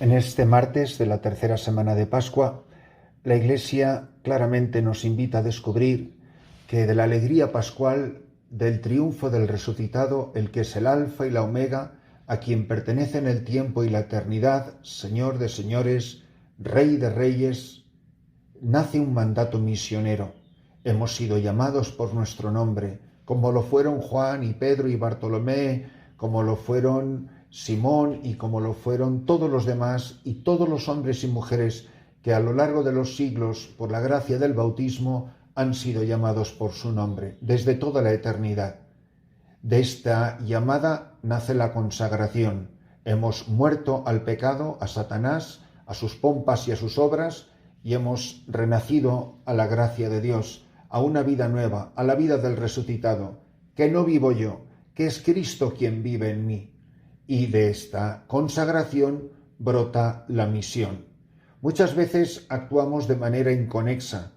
En este martes de la tercera semana de Pascua, la Iglesia claramente nos invita a descubrir que de la alegría pascual, del triunfo del resucitado, el que es el Alfa y la Omega, a quien pertenecen el tiempo y la eternidad, Señor de señores, Rey de reyes, nace un mandato misionero. Hemos sido llamados por nuestro nombre, como lo fueron Juan y Pedro y Bartolomé, como lo fueron Simón y como lo fueron todos los demás y todos los hombres y mujeres que a lo largo de los siglos, por la gracia del bautismo, han sido llamados por su nombre, desde toda la eternidad. De esta llamada nace la consagración. Hemos muerto al pecado, a Satanás, a sus pompas y a sus obras, y hemos renacido a la gracia de Dios, a una vida nueva, a la vida del resucitado, que no vivo yo, que es Cristo quien vive en mí. Y de esta consagración brota la misión. Muchas veces actuamos de manera inconexa.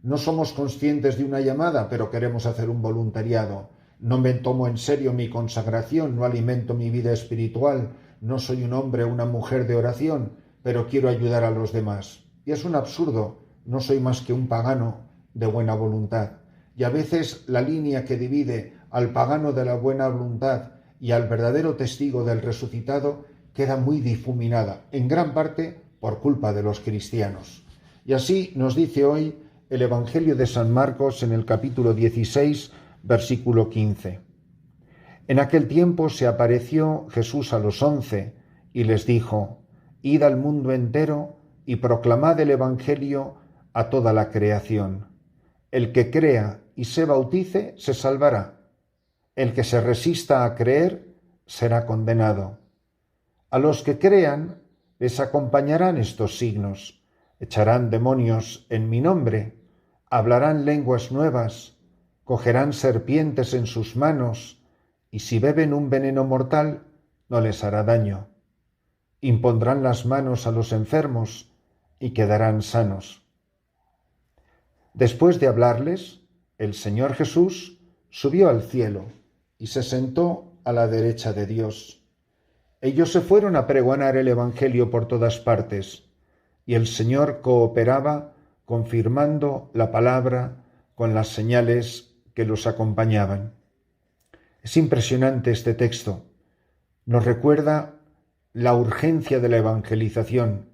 No somos conscientes de una llamada, pero queremos hacer un voluntariado. No me tomo en serio mi consagración, no alimento mi vida espiritual, no soy un hombre o una mujer de oración, pero quiero ayudar a los demás. Y es un absurdo, no soy más que un pagano de buena voluntad. Y a veces la línea que divide al pagano de la buena voluntad y al verdadero testigo del resucitado queda muy difuminada, en gran parte por culpa de los cristianos. Y así nos dice hoy el Evangelio de San Marcos en el capítulo 16, versículo 15. En aquel tiempo se apareció Jesús a los 11 y les dijo: Id al mundo entero y proclamad el Evangelio a toda la creación. El que crea y se bautice se salvará. El que se resista a creer será condenado. A los que crean les acompañarán estos signos: echarán demonios en mi nombre, hablarán lenguas nuevas, cogerán serpientes en sus manos, y si beben un veneno mortal no les hará daño. Impondrán las manos a los enfermos y quedarán sanos. Después de hablarles, el Señor Jesús subió al cielo y se sentó a la derecha de Dios. Ellos se fueron a pregonar el Evangelio por todas partes, y el Señor cooperaba confirmando la palabra con las señales que los acompañaban. Es impresionante este texto. Nos recuerda la urgencia de la evangelización.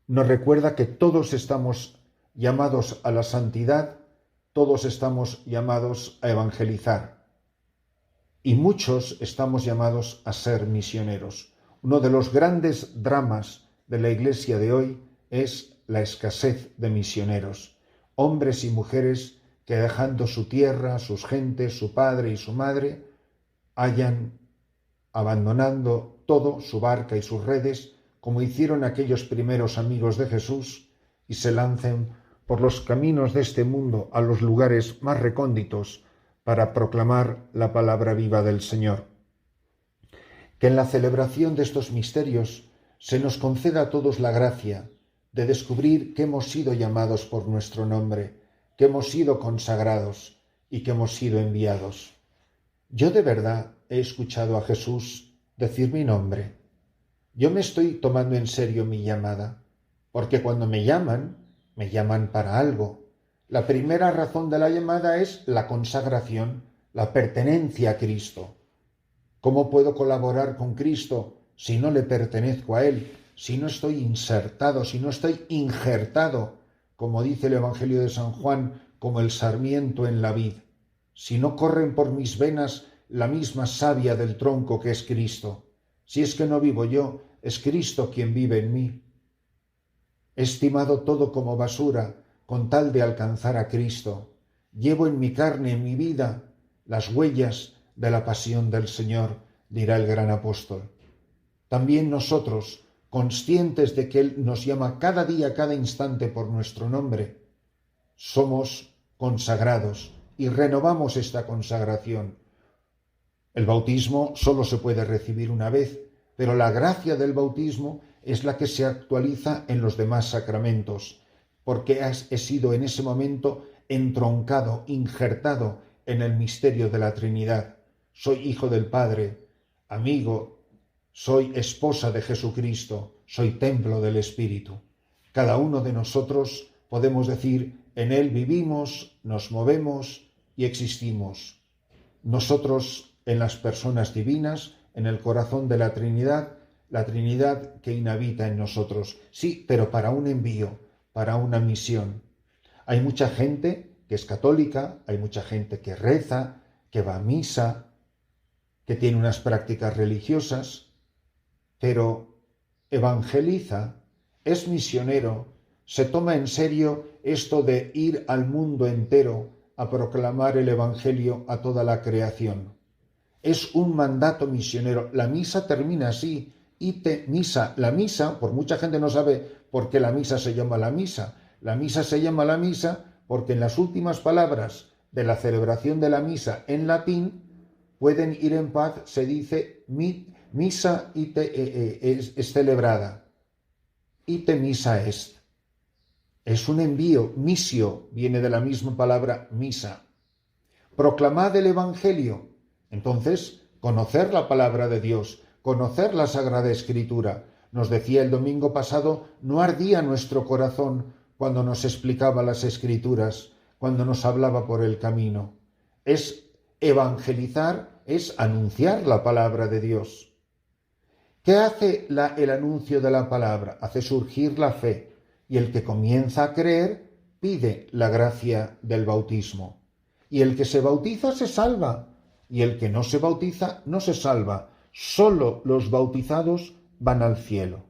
Nos recuerda que todos estamos llamados a la santidad, todos estamos llamados a evangelizar. Y muchos estamos llamados a ser misioneros. Uno de los grandes dramas de la Iglesia de hoy es la escasez de misioneros. Hombres y mujeres que dejando su tierra, sus gentes, su padre y su madre, hayan abandonando todo, su barca y sus redes, como hicieron aquellos primeros amigos de Jesús, y se lancen por los caminos de este mundo a los lugares más recónditos para proclamar la palabra viva del Señor. Que en la celebración de estos misterios se nos conceda a todos la gracia de descubrir que hemos sido llamados por nuestro nombre, que hemos sido consagrados y que hemos sido enviados. Yo de verdad he escuchado a Jesús decir mi nombre. Yo me estoy tomando en serio mi llamada, porque cuando me llaman para algo. La primera razón de la llamada es la consagración, la pertenencia a Cristo. ¿Cómo puedo colaborar con Cristo si no le pertenezco a Él, si no estoy insertado, si no estoy injertado, como dice el Evangelio de San Juan, como el sarmiento en la vid? Si no corren por mis venas la misma savia del tronco que es Cristo. Si es que no vivo yo, es Cristo quien vive en mí. He estimado todo como basura con tal de alcanzar a Cristo. Llevo en mi carne, en mi vida, las huellas de la pasión del Señor, dirá el gran apóstol. También nosotros, conscientes de que Él nos llama cada día, cada instante por nuestro nombre, somos consagrados y renovamos esta consagración. El bautismo solo se puede recibir una vez, pero la gracia del bautismo es la que se actualiza en los demás sacramentos, porque he sido en ese momento entroncado, injertado en el misterio de la Trinidad. Soy hijo del Padre, amigo, soy esposa de Jesucristo, soy templo del Espíritu. Cada uno de nosotros podemos decir, en Él vivimos, nos movemos y existimos. Nosotros en las personas divinas, en el corazón de la Trinidad que inhabita en nosotros. Sí, pero para un envío, para una misión. Hay mucha gente que es católica, hay mucha gente que reza, que va a misa, que tiene unas prácticas religiosas, pero evangeliza, es misionero, se toma en serio esto de ir al mundo entero a proclamar el Evangelio a toda la creación. Es un mandato misionero. La misa termina así, misa. La misa, por mucha gente no sabe por qué la misa se llama la misa. La misa se llama la misa porque en las últimas palabras de la celebración de la misa en latín pueden ir en paz, se dice misa es celebrada. Ite misa est. Es un envío, misio, viene de la misma palabra misa. Proclamad el Evangelio. Entonces, conocer la palabra de Dios, conocer la Sagrada Escritura. Nos decía el domingo pasado, no ardía nuestro corazón cuando nos explicaba las Escrituras, cuando nos hablaba por el camino. Es evangelizar, es anunciar la palabra de Dios. ¿Qué hace el anuncio de la palabra? Hace surgir la fe, y el que comienza a creer pide la gracia del bautismo. Y el que se bautiza se salva, y el que no se bautiza no se salva. Solo los bautizados van al cielo.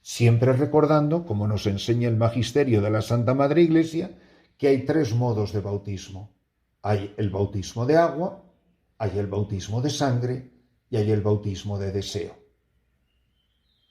Siempre recordando, como nos enseña el magisterio de la Santa Madre Iglesia, que hay 3 modos de bautismo. Hay el bautismo de agua, hay el bautismo de sangre y hay el bautismo de deseo.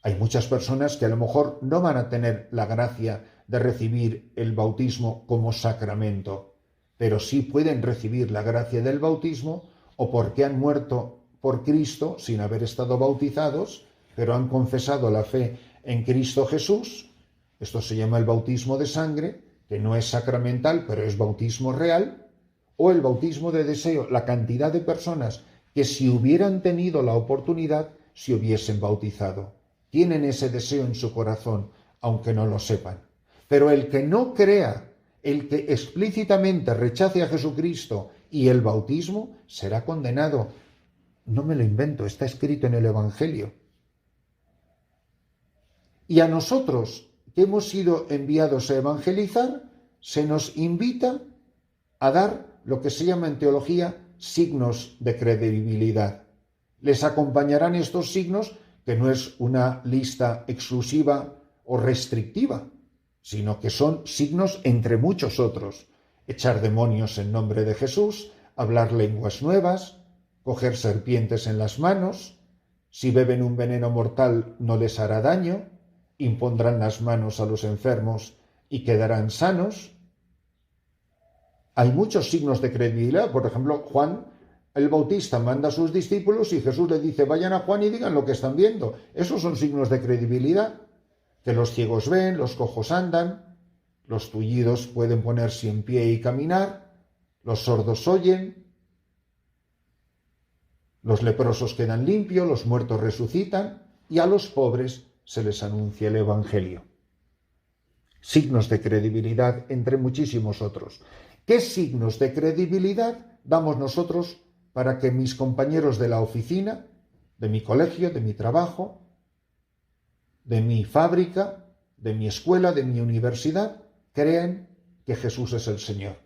Hay muchas personas que a lo mejor no van a tener la gracia de recibir el bautismo como sacramento, pero sí pueden recibir la gracia del bautismo o porque han muerto por Cristo sin haber estado bautizados, pero han confesado la fe en Cristo Jesús. Esto se llama el bautismo de sangre, que no es sacramental, pero es bautismo real, o el bautismo de deseo, la cantidad de personas que si hubieran tenido la oportunidad, se hubiesen bautizado. Tienen ese deseo en su corazón, aunque no lo sepan. Pero el que no crea, el que explícitamente rechace a Jesucristo y el bautismo, será condenado. No me lo invento, está escrito en el Evangelio. Y a nosotros, que hemos sido enviados a evangelizar, se nos invita a dar lo que se llama en teología signos de credibilidad. Les acompañarán estos signos, que no es una lista exclusiva o restrictiva, sino que son signos entre muchos otros. Echar demonios en nombre de Jesús, hablar lenguas nuevas, coger serpientes en las manos, si beben un veneno mortal no les hará daño, impondrán las manos a los enfermos y quedarán sanos. Hay muchos signos de credibilidad. Por ejemplo, Juan el Bautista manda a sus discípulos y Jesús le dice, vayan a Juan y digan lo que están viendo. Esos son signos de credibilidad. Que los ciegos ven, los cojos andan, los tullidos pueden ponerse en pie y caminar, los sordos oyen, los leprosos quedan limpios, los muertos resucitan y a los pobres se les anuncia el Evangelio. Signos de credibilidad entre muchísimos otros. ¿Qué signos de credibilidad damos nosotros para que mis compañeros de la oficina, de mi colegio, de mi trabajo, de mi fábrica, de mi escuela, de mi universidad, crean que Jesús es el Señor?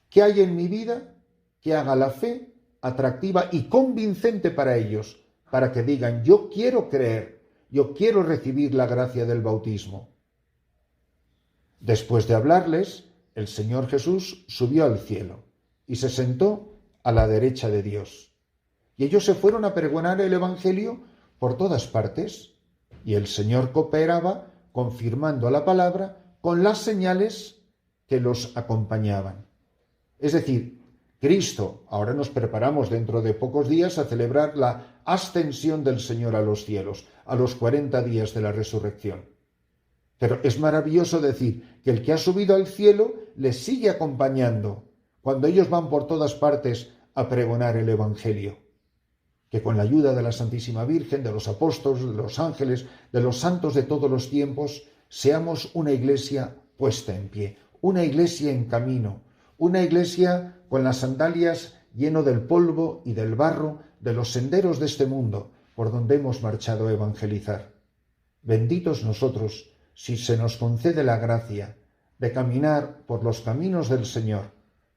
¿Qué hay en mi vida que haga la fe atractiva y convincente para ellos, para que digan, yo quiero creer, yo quiero recibir la gracia del bautismo? Después de hablarles, el Señor Jesús subió al cielo y se sentó a la derecha de Dios. Y ellos se fueron a pregonar el Evangelio por todas partes, y el Señor cooperaba confirmando la palabra con las señales que los acompañaban. Es decir, Cristo, ahora nos preparamos dentro de pocos días a celebrar la ascensión del Señor a los cielos, a los 40 días de la resurrección. Pero es maravilloso decir que el que ha subido al cielo les sigue acompañando cuando ellos van por todas partes a pregonar el Evangelio. que con la ayuda de la Santísima Virgen, de los apóstoles, de los ángeles, de los santos de todos los tiempos, seamos una iglesia puesta en pie, una iglesia en camino, una iglesia con las sandalias lleno del polvo y del barro de los senderos de este mundo por donde hemos marchado a evangelizar. Benditos nosotros si se nos concede la gracia de caminar por los caminos del Señor,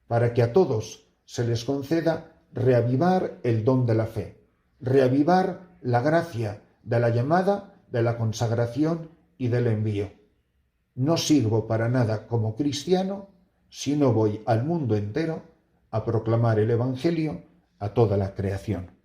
para que a todos se les conceda reavivar el don de la fe, reavivar la gracia de la llamada, de la consagración y del envío. No sirvo para nada como cristiano si no voy al mundo entero a proclamar el Evangelio a toda la creación.